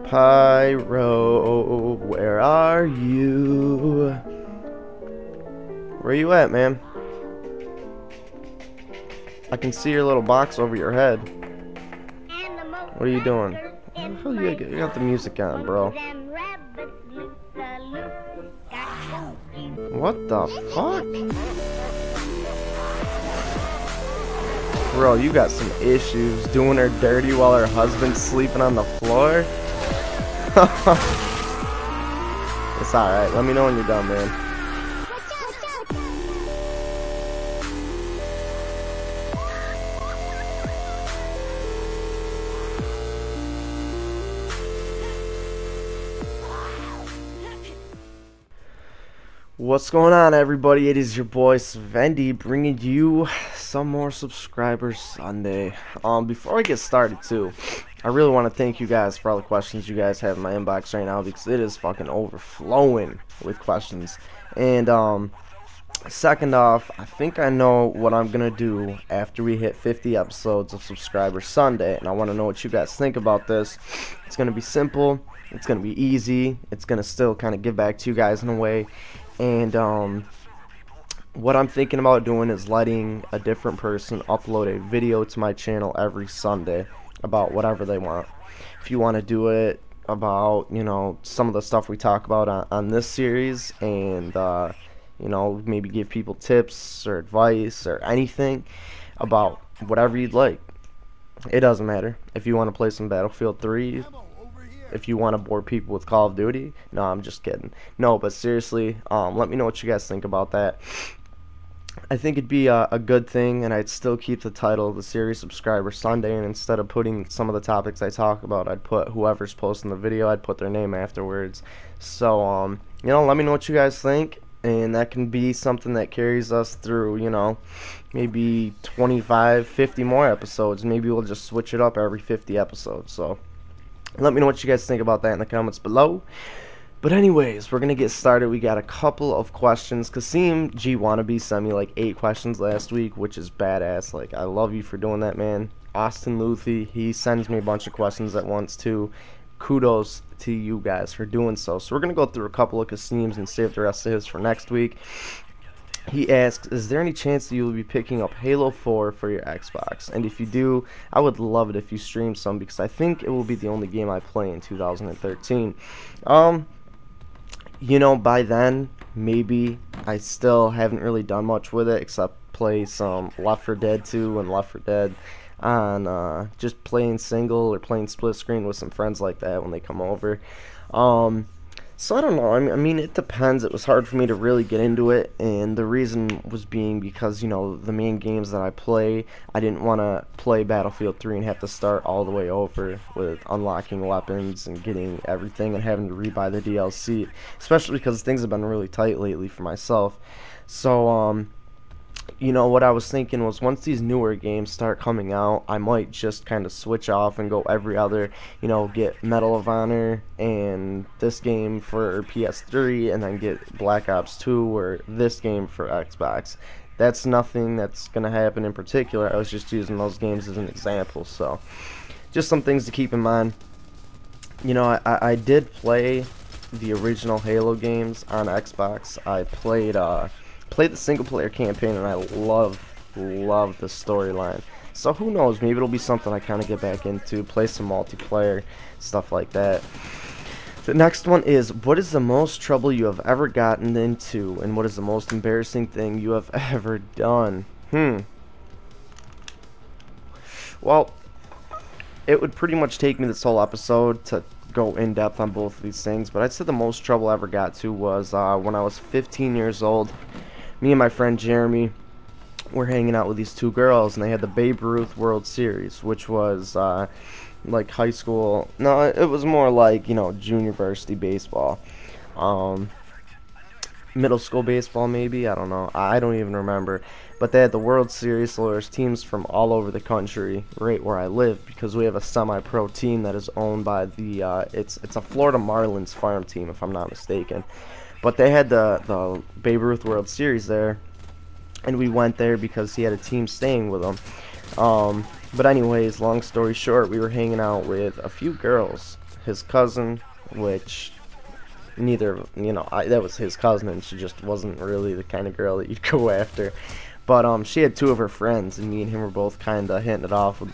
Pyro, where are you? Where you at, man? I can see your little box over your head. What are you doing? Oh, you got the music on, bro. What the fuck? Bro, you got some issues doing her dirty while her husband's sleeping on the floor? It's alright. Let me know when you're done, man. What's going on, everybody? It is your boy Sven D bringing you some more Subscriber Sunday. Before I get started too, I really want to thank you guys for all the questions you guys have in my inbox right now, because it is fucking overflowing with questions. And second off, I think I know what I'm gonna do after we hit 50 episodes of Subscriber Sunday, and I want to know what you guys think about this. It's gonna be simple, it's gonna be easy, it's gonna still kind of give back to you guys in a way. And what I'm thinking about doing is letting a different person upload a video to my channel every Sunday about whatever they want. If you want to do it about, you know, some of the stuff we talk about on this series, and you know, maybe give people tips or advice or anything about whatever you'd like. It doesn't matter. If you want to play some Battlefield 3, if you want to bore people with Call of Duty. No, I'm just kidding. No, but seriously, let me know what you guys think about that. I think it'd be a good thing, and I'd still keep the title of the series Subscriber Sunday, and instead of putting some of the topics I talk about, I'd put whoever's posting the video, I'd put their name afterwards. So, you know, let me know what you guys think, and that can be something that carries us through, you know, maybe 25, 50 more episodes. Maybe we'll just switch it up every 50 episodes, so let me know what you guys think about that in the comments below. But anyways, we're going to get started. We got a couple of questions. Kasim G Wannabe sent me like 8 questions last week, which is badass. Like, I love you for doing that, man. Austin Luthi, he sends me a bunch of questions at once too. Kudos to you guys for doing so. So we're going to go through a couple of Kasim's and save the rest of his for next week. He asks, is there any chance that you will be picking up Halo 4 for your Xbox? And if you do, I would love it if you stream some, because I think it will be the only game I play in 2013. You know, by then, maybe. I still haven't really done much with it, except play some Left 4 Dead 2 and Left 4 Dead on just playing single or playing split screen with some friends like that when they come over. So I don't know, I mean, it depends. It was hard for me to really get into it, and the reason was being because, you know, the main games that I play, I didn't want to play Battlefield 3 and have to start all the way over with unlocking weapons and getting everything and having to rebuy the DLC, especially because things have been really tight lately for myself. So, you know, what I was thinking was, once these newer games start coming out, I might just kind of switch off and go every other, you know, get Medal of Honor and this game for PS3, and then get Black Ops 2 or this game for Xbox. That's nothing that's going to happen in particular. I was just using those games as an example. So, just some things to keep in mind. You know, I did play the original Halo games on Xbox. I played the single player campaign, and I love the storyline. So who knows, maybe it'll be something I kind of get back into, play some multiplayer, stuff like that. The next one is, what is the most trouble you have ever gotten into, and what is the most embarrassing thing you have ever done? Well, it would pretty much take me this whole episode to go in depth on both of these things, but I'd say the most trouble I ever got to was when I was 15 years old. Me and my friend Jeremy were hanging out with these 2 girls, and they had the Babe Ruth World Series, which was like high school. No, it was more like, you know, junior varsity baseball, middle school baseball maybe. I don't know. I don't even remember. But they had the World Series, so there's teams from all over the country right where I live, because we have a semi-pro team that is owned by the it's a Florida Marlins farm team, if I'm not mistaken. But they had the Babe Ruth World Series there, and we went there because he had a team staying with him. But anyways, long story short, we were hanging out with a few girls. His cousin, which neither, that was his cousin, and she just wasn't really the kind of girl that you'd go after. But she had two of her friends, and me and him were both kind of hitting it off with,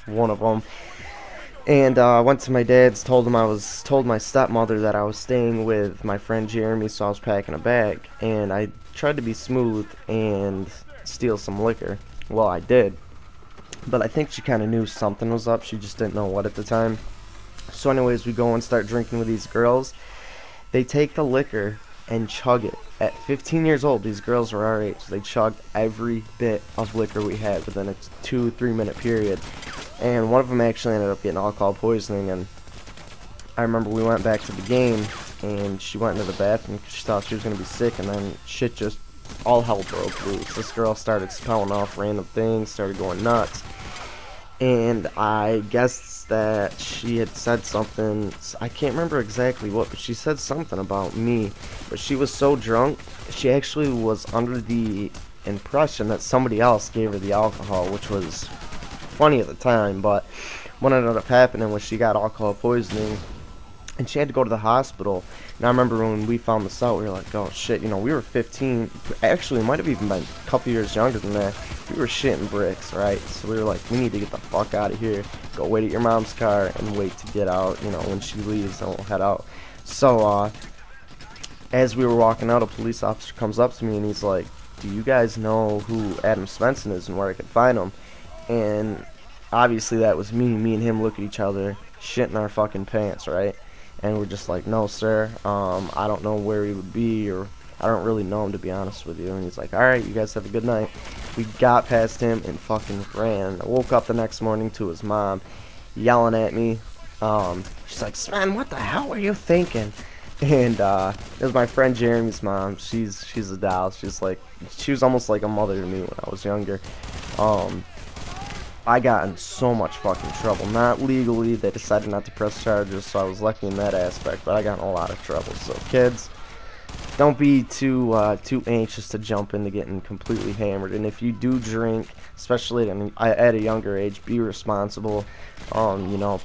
one of them. And I went to my dad's, told my stepmother that I was staying with my friend Jeremy, so I was packing a bag. And I tried to be smooth and steal some liquor. Well, I did. But I think she kind of knew something was up. She just didn't know what at the time. So anyways, we go and start drinking with these girls. They take the liquor and chug it. At 15 years old, these girls were our age. They chugged every bit of liquor we had within a 2-3 minute period. And one of them actually ended up getting alcohol poisoning. And I remember we went back to the game, and she went into the bathroom because she thought she was going to be sick. And then shit just, all hell broke loose. This girl started spouting off random things, started going nuts. And I guess that she had said something, I can't remember exactly what, but she said something about me. But she was so drunk, she actually was under the impression that somebody else gave her the alcohol, which was funny at the time. But what ended up happening was she got alcohol poisoning, and she had to go to the hospital. And I remember when we found this out, we were like, oh shit, we were 15, actually it might have even been a couple years younger than that. We were shitting bricks, right? So we were like, we need to get the fuck out of here, go wait at your mom's car and wait to get out, when she leaves, and we'll head out. So as we were walking out, a police officer comes up to me and he's like, do you guys know who Adam Svensson is and where I could find him? And obviously that was me and him look at each other, shitting our fucking pants, right? And we're just like, no, sir, I don't know where he would be, or I don't really know him, to be honest with you. And he's like, alright, you guys have a good night. We got past him and fucking ran. I woke up the next morning to his mom yelling at me. She's like, Sven, what the hell were you thinking? And it was my friend Jeremy's mom. She's a doll. She was almost like a mother to me when I was younger. I got in so much fucking trouble. Not legally, they decided not to press charges, so I was lucky in that aspect, but I got in a lot of trouble. So kids, don't be too anxious to jump into getting completely hammered. And if you do drink, especially at a younger age, be responsible.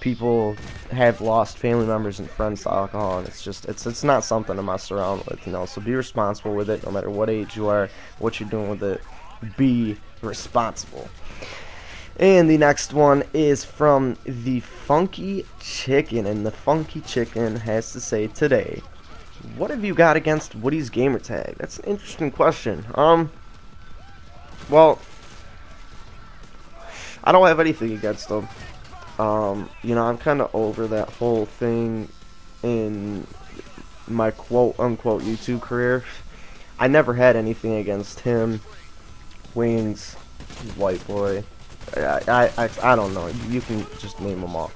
People have lost family members and friends to alcohol, and it's not something to mess around with, so be responsible with it, no matter what age you are, what you're doing with it. Be responsible. And the next one is from the Funky Chicken, and the Funky Chicken has to say today, what have you got against Woody's gamertag? That's an interesting question. Well, I don't have anything against him. I'm kind of over that whole thing in my quote-unquote YouTube career. I never had anything against him, Wings, White Boy. I don't know. You can just name them all.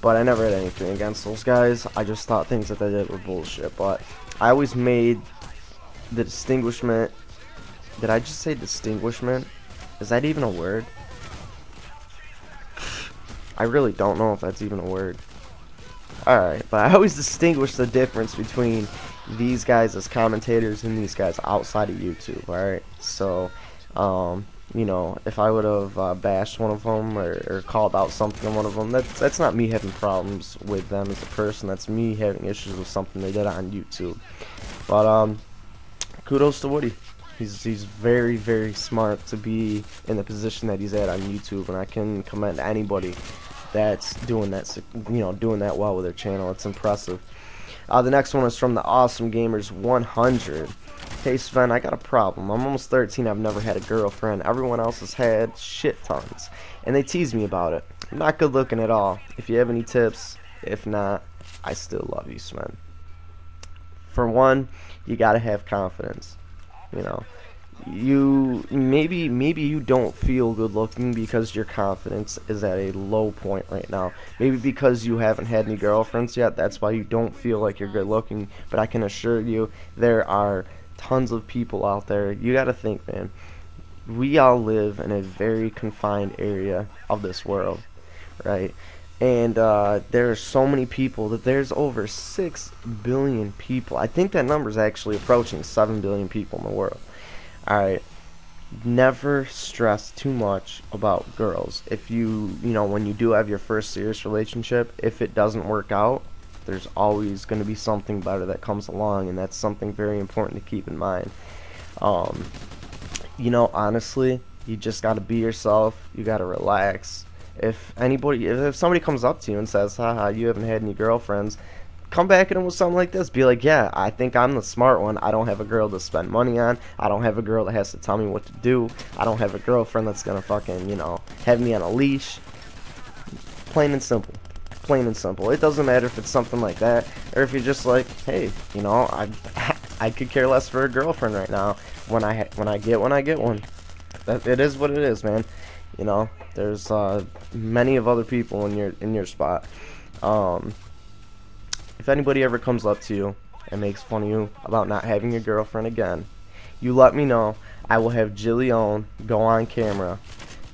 But I never had anything against those guys. I just thought things that they did were bullshit. But I always made the distinguishment. Did I just say distinguishment? Is that even a word? I really don't know if that's even a word. Alright, but I always distinguish the difference between these guys as commentators and these guys outside of YouTube. Alright, so if I would have bashed one of them or called out something on one of them, that's not me having problems with them as a person. That's me having issues with something they did on YouTube. But kudos to Woody. He's very, very smart to be in the position that he's at on YouTube, and I can commend anybody that's doing that, doing that well with their channel. It's impressive. The next one is from the Awesome Gamers 100. Hey Sven, I got a problem. I'm almost 13. I've never had a girlfriend. Everyone else has had shit tons, and they tease me about it. I'm not good looking at all. If you have any tips, if not, I still love you, Sven. For one, you gotta have confidence. You maybe you don't feel good looking because your confidence is at a low point right now. Maybe because you haven't had any girlfriends yet, that's why you don't feel like you're good looking. But I can assure you, there are tons of people out there. You gotta think, man, we all live in a very confined area of this world, right? And there are so many people that there's over 6 billion people. I think that number is actually approaching 7 billion people in the world. Alright, never stress too much about girls. If when you do have your first serious relationship, if it doesn't work out, there's always going to be something better that comes along, and that's something very important to keep in mind. Honestly, you just got to be yourself. You got to relax. If somebody comes up to you and says, haha, you haven't had any girlfriends, come back at them with something like this. Be like, yeah, I think I'm the smart one. I don't have a girl to spend money on. I don't have a girl that has to tell me what to do. I don't have a girlfriend that's going to fucking, have me on a leash. Plain and simple. Plain and simple. It doesn't matter if it's something like that, or if you're just like, hey, I could care less for a girlfriend right now. When I get one. It is what it is, man. There's many of other people in your spot. If anybody ever comes up to you and makes fun of you about not having your girlfriend again, you let me know. I will have Jillian go on camera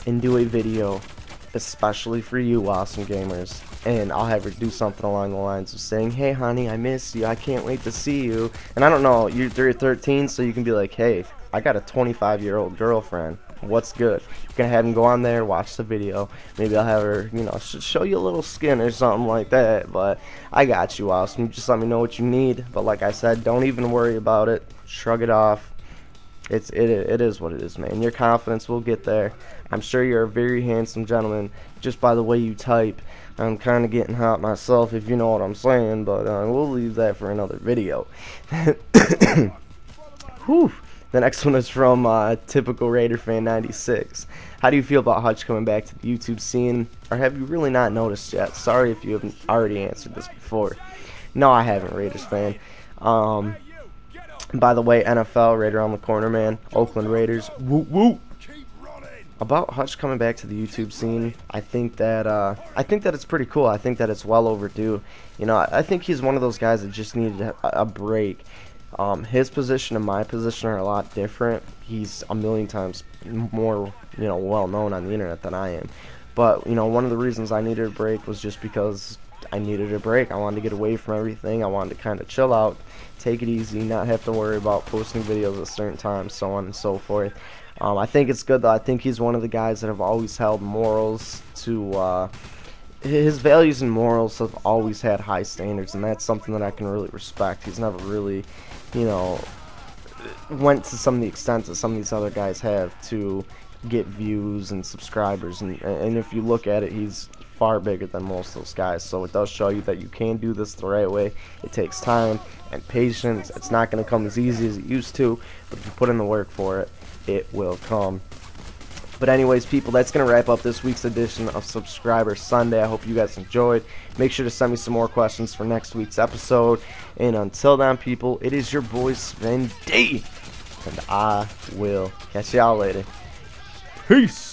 and do a video especially for you awesome gamers, and I'll have her do something along the lines of saying, hey honey, I miss you, I can't wait to see you. And I don't know, you're 13, so you can be like, hey, I got a 25-year-old girlfriend, what's good? You're gonna have him go on there, watch the video. Maybe I'll have her, show you a little skin or something like that. But I got you, awesome. Just let me know what you need. But like I said, don't even worry about it. Shrug it off. It is what it is, man. Your confidence will get there. I'm sure you're a very handsome gentleman just by the way you type. I'm kind of getting hot myself, if you know what I'm saying, but we'll leave that for another video. Whew. The next one is from Typical Raider Fan 96. How do you feel about Hutch coming back to the YouTube scene, or have you really not noticed yet? Sorry if you haven't already answered this before. No, I haven't, Raiders fan. By the way, NFL, right around the corner, man. Oakland Raiders, woo woo. About Hutch coming back to the YouTube scene, I think that it's pretty cool. I think that it's well overdue. I think he's one of those guys that just needed a break. His position and my position are a lot different. He's a million times more, well known on the internet than I am. But one of the reasons I needed a break was just because I needed a break. I wanted to get away from everything. I wanted to kind of chill out, take it easy, not have to worry about posting videos at certain times, so on and so forth. I think it's good, though. I think he's one of the guys that have always held morals to, his values and morals have always had high standards, and that's something that I can really respect. He's never really, went to some of the extents that some of these other guys have to get views and subscribers, and if you look at it, he's far bigger than most of those guys. So it does show you that you can do this the right way. It takes time and patience. It's not going to come as easy as it used to, but if you put in the work for it, it will come. But anyways, people, that's going to wrap up this week's edition of Subscriber Sunday. I hope you guys enjoyed. Make sure to send me some more questions for next week's episode. And until then, people, it is your boy Sven D, and I will catch y'all later. Peace.